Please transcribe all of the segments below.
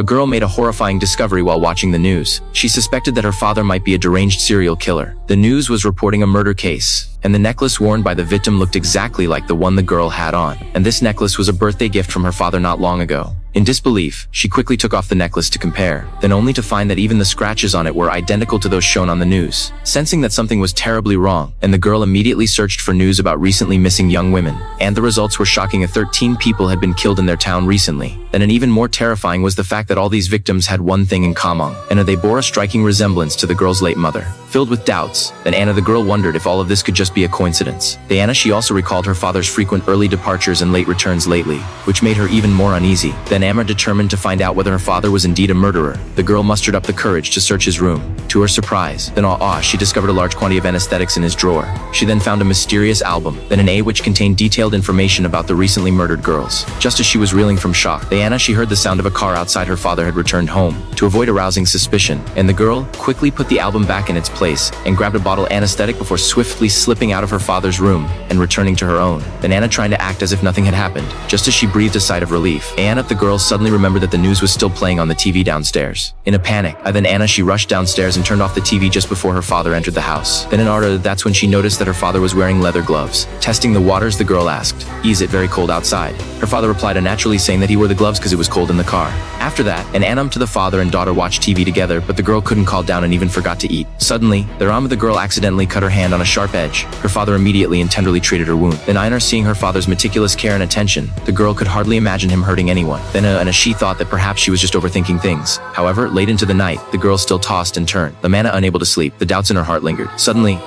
A girl made a horrifying discovery while watching the news. She suspected that her father might be a deranged serial killer. The news was reporting a murder case, and the necklace worn by the victim looked exactly like the one the girl had on. And this necklace was a birthday gift from her father not long ago. In disbelief, she quickly took off the necklace to compare, then only to find that even the scratches on it were identical to those shown on the news. Sensing that something was terribly wrong, and the girl immediately searched for news about recently missing young women. And the results were shocking. 13 people had been killed in their town recently. Then and even more terrifying was the fact that all these victims had one thing in common, and they bore a striking resemblance to the girl's late mother. Filled with doubts, then Anna the girl wondered if all of this could just be a coincidence. Diana, she also recalled her father's frequent early departures and late returns lately, which made her even more uneasy. Then Emma determined to find out whether her father was indeed a murderer. The girl mustered up the courage to search his room. To her surprise, then she discovered a large quantity of anesthetics in his drawer. She then found a mysterious album, then an A which contained detailed information about the recently murdered girls. Just as she was reeling from shock, Diana, she heard the sound of a car outside. Her father had returned home. To avoid arousing suspicion, and the girl quickly put the album back in its place and grabbed a bottle of anesthetic before swiftly slipping out of her father's room and returning to her own. Then Anna, trying to act as if nothing had happened. Just as she breathed a sigh of relief, Anna the girl suddenly remembered that the news was still playing on the TV downstairs. In a panic, then Anna, she rushed downstairs and turned off the TV just before her father entered the house. Then that's when she noticed that her father was wearing leather gloves. Testing the waters, the girl asked, "Is it very cold outside?" Her father replied naturally, saying that he wore the gloves because it was cold in the car. After that, Anna to the father and daughter watched TV together, but the girl couldn't calm down and even forgot to eat. Suddenly, the girl accidentally cut her hand on a sharp edge. Her father immediately and tenderly treated her wound. Then Einar, seeing her father's meticulous care and attention, the girl could hardly imagine him hurting anyone. Then she thought that perhaps she was just overthinking things. However, late into the night, the girl still tossed and turned. The Manna, unable to sleep, the doubts in her heart lingered. Suddenly,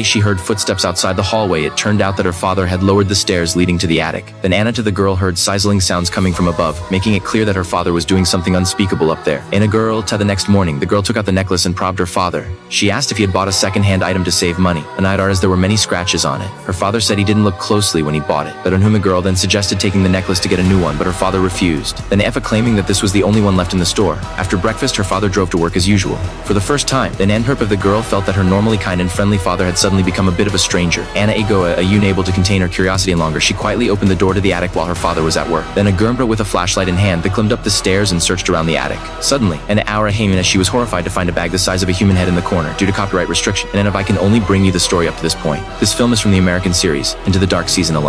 she heard footsteps outside the hallway. It turned out that her father had lowered the stairs leading to the attic. Then Anna to the girl heard sizzling sounds coming from above, making it clear that her father was doing something unspeakable up there. The next morning, the girl took out the necklace and probed her father. She asked if he had bought a second-hand item to save money, as there were many scratches on it. Her father said he didn't look closely when he bought it, but on whom the girl then suggested taking the necklace to get a new one, but her father refused. Then Effa, claiming that this was the only one left in the store. After breakfast, her father drove to work as usual. For the first time, then the girl felt that her normally kind and friendly father had suddenly become a bit of a stranger. Anna unable to contain her curiosity any longer, she quietly opened the door to the attic while her father was at work. Then Gurmbra, with a flashlight in hand, climbed up the stairs and searched around the attic. Suddenly, Aura Heyman, as she was horrified to find a bag the size of a human head in the corner due to copyright restriction. And if I can only bring you the story up to this point. This film is from the American series Into the Dark Season 11.